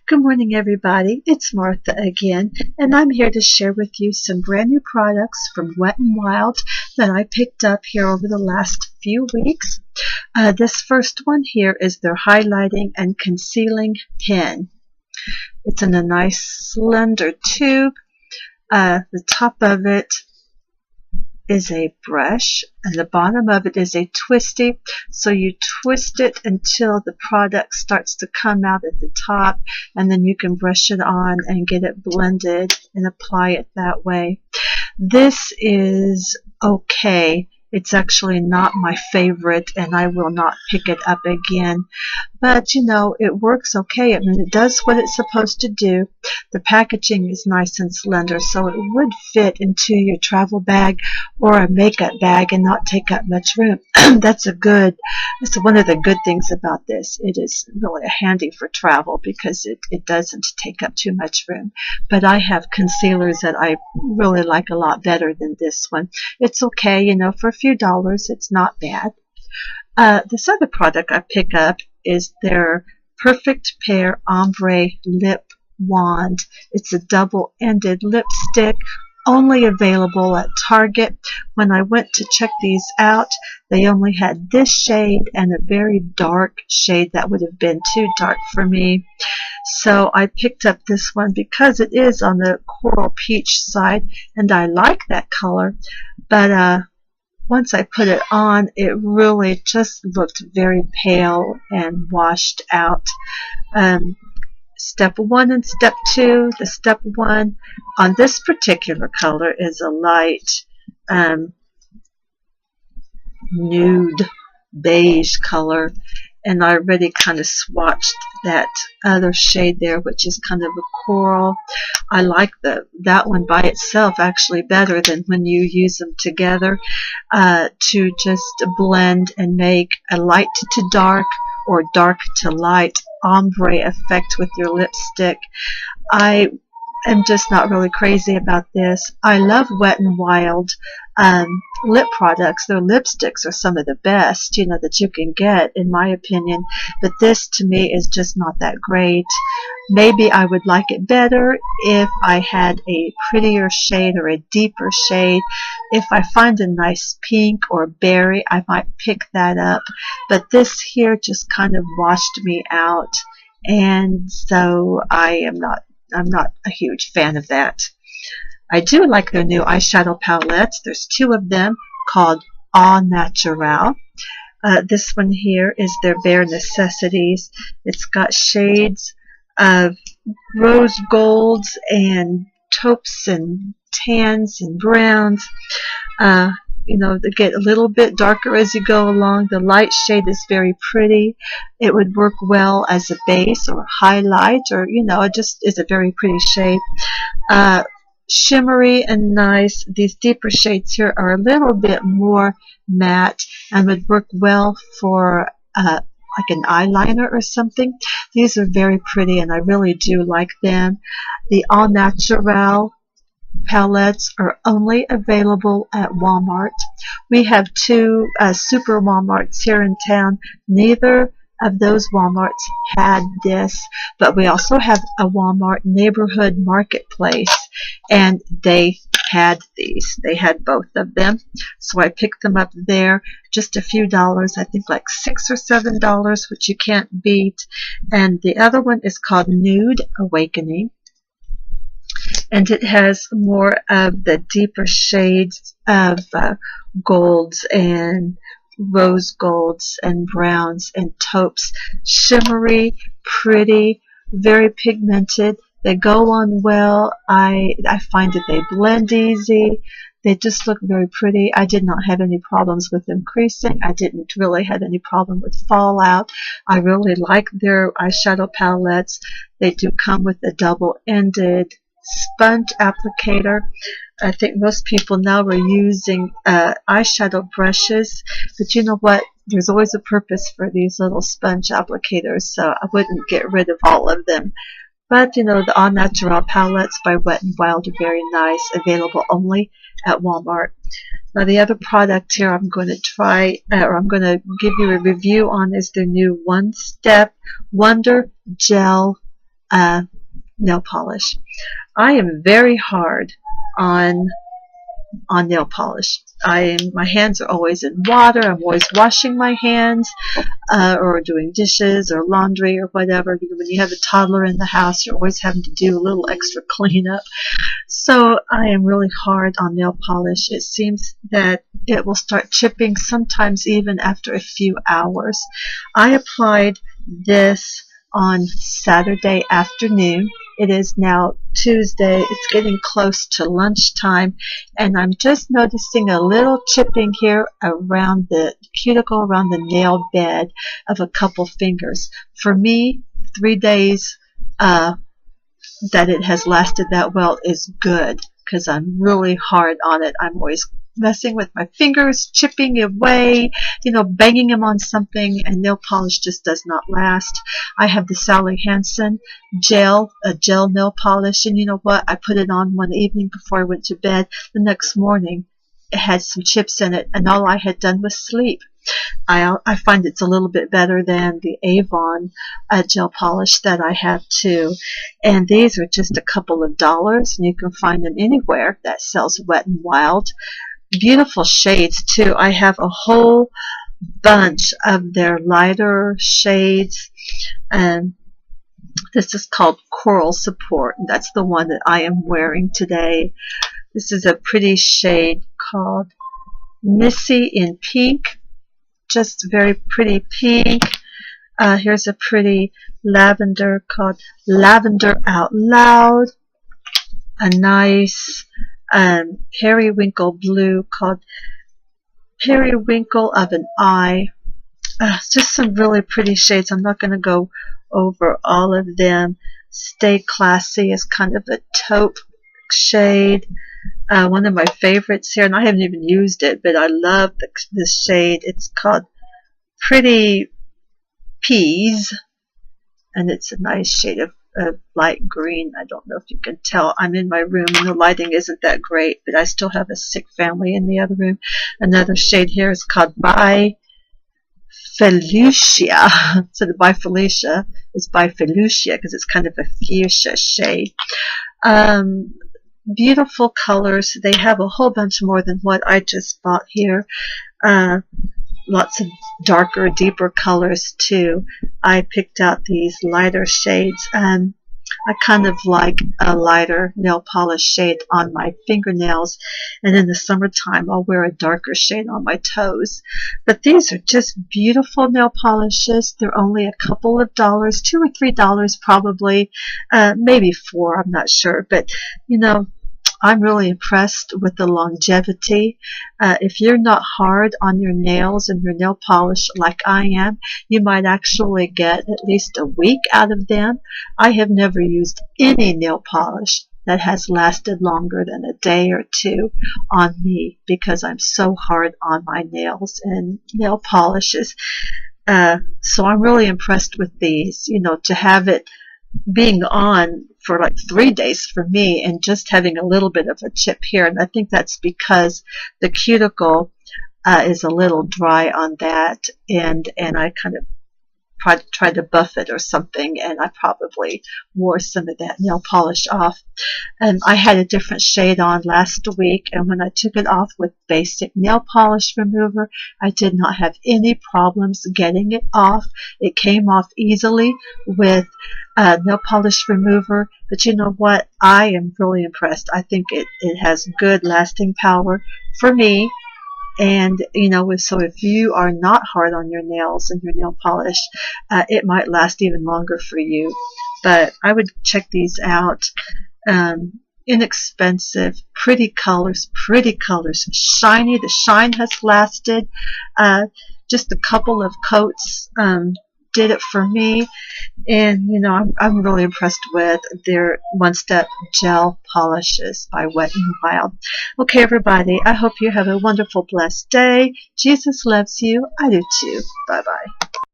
Good morning, everybody. It's Martha again, and I'm here to share with you some brand new products from Wet n Wild that I picked up here over the last few weeks. This first one here is their highlighting and concealing pen. It's in a nice slender tube. The top of it is a brush and the bottom of it is a twisty, so you twist it until the product starts to come out at the top, and then you can brush it on and get it blended and apply it that way. This is okay. It's actually not my favorite, and I will not pick it up again. But, you know, it works okay. I mean, it does what it's supposed to do. The packaging is nice and slender, so it would fit into your travel bag or a makeup bag and not take up much room. That's one of the good things about this. It is really handy for travel because it doesn't take up too much room. But I have concealers that I really like a lot better than this one. It's okay, you know, for a few dollars, it's not bad. This other product I pick up is their Perfect Pair Ombre Lip Wand. It's a double-ended lipstick, only available at Target. When I went to check these out, they only had this shade and a very dark shade that would have been too dark for me. So I picked up this one because it is on the coral peach side, and I like that color. But once I put it on, it really just looked very pale and washed out. Step 1 and Step 2. The Step 1 on this particular color is a light nude beige color, and I already kind of swatched that other shade there, which is kind of a coral. I like that one by itself actually better than when you use them together to just blend and make a light to dark or dark to light ombre effect with your lipstick. I am just not really crazy about this. I love Wet n Wild lip products. Their lipsticks are some of the best, you know, that you can get, in my opinion. But this, to me, is just not that great. Maybe I would like it better if I had a prettier shade or a deeper shade. If I find a nice pink or berry, I might pick that up. But this here just kind of washed me out, and so I'm not a huge fan of that. I do like their new eyeshadow palettes. There's 2 of them called Au Naturel. This one here is their Bare Necessities. It's got shades of rose golds and taupes and tans and browns. You know, they get a little bit darker as you go along. The light shade is very pretty. It would work well as a base or highlight, or, you know, it just is a very pretty shade. Shimmery and nice. These deeper shades here are a little bit more matte and would work well for like an eyeliner or something. These are very pretty, and I really do like them. The Au Naturel palettes are only available at Walmart. We have 2 super Walmarts here in town. Neither of those Walmarts had this, but we also have a Walmart neighborhood marketplace, and they had these. They had both of them, so I picked them up there. Just a few dollars, I think like $6 or $7, which you can't beat. And the other one is called Nude Awakening, and it has more of the deeper shades of golds and rose golds and browns and taupes. Shimmery, pretty, very pigmented. They go on well. I find that they blend easy. They just look very pretty. I did not have any problems with them creasing. I didn't really have any problem with fallout. I really like their eyeshadow palettes. They do come with a double-ended sponge applicator. I think most people now are using eyeshadow brushes, but you know what? There's always a purpose for these little sponge applicators, so I wouldn't get rid of all of them. But, you know, the Au Naturel palettes by Wet n Wild are very nice, available only at Walmart. Now, the other product here I'm going to try, or I'm going to give you a review on, is their new One Step Wonder Gel nail polish. I am very hard on nail polish. My hands are always in water. I'm always washing my hands, or doing dishes or laundry or whatever. When you have a toddler in the house, you're always having to do a little extra cleanup. So I am really hard on nail polish. It seems that it will start chipping sometimes even after a few hours. I applied this on Saturday afternoon. It is now Tuesday. It's getting close to lunchtime, and I'm just noticing a little chipping here around the cuticle, around the nail bed of a couple fingers. For me, 3 days that it has lasted that well is good, because I'm really hard on it. I'm always messing with my fingers, chipping away, banging them on something, and nail polish just does not last. I have the Sally Hansen gel nail polish, and you know what? I put it on one evening before I went to bed. The next morning, it had some chips in it, and all I had done was sleep. I find it's a little bit better than the Avon gel polish that I have too. And these are just a couple of dollars, and you can find them anywhere that sells Wet n Wild. Beautiful shades too. I have a whole bunch of their lighter shades, and this is called Coral Support. That's the one that I am wearing today. This is a pretty shade called Missy in Pink. Just very pretty pink. Here's a pretty lavender called Lavender Out Loud. A nice periwinkle blue called Periwinkle of an Eye. Just some really pretty shades. I'm not going to go over all of them. Stay Classy is kind of a taupe shade. One of my favorites here, and I haven't even used it, but I love this shade. It's called Pretty Peas, and it's a nice shade of light green. I don't know if you can tell. I'm in my room, and the lighting isn't that great, but I still have a sick family in the other room. Another shade here is called By Felicia. So the By Felicia is By Felicia because it's kind of a fuchsia shade. Beautiful colors. They have a whole bunch more than what I just bought here. Lots of darker, deeper colors too. I picked out these lighter shades. I kind of like a lighter nail polish shade on my fingernails, and in the summertime I'll wear a darker shade on my toes. But these are just beautiful nail polishes. They're only a couple of dollars, $2 or $3 probably, maybe $4, I'm not sure. But I'm really impressed with the longevity. If you're not hard on your nails and your nail polish like I am, you might actually get at least a week out of them. I have never used any nail polish that has lasted longer than a day or two on me because I'm so hard on my nails and nail polishes. So I'm really impressed with these, to have it being on for like 3 days for me and just having a little bit of a chip here. And I think that's because the cuticle is a little dry on that, and I kind of tried to buff it or something, and I probably wore some of that nail polish off. And I had a different shade on last week, and when I took it off with basic nail polish remover, I did not have any problems getting it off. It came off easily with nail polish remover. But you know what? I am really impressed. I think it has good lasting power for me. And so if you are not hard on your nails and your nail polish, it might last even longer for you. But I would check these out. Inexpensive, pretty colors, shiny. The shine has lasted. Just a couple of coats did it for me, and I'm really impressed with their one-step gel polishes by Wet n Wild. Okay, everybody, I hope you have a wonderful, blessed day. Jesus loves you. I do too. Bye-bye.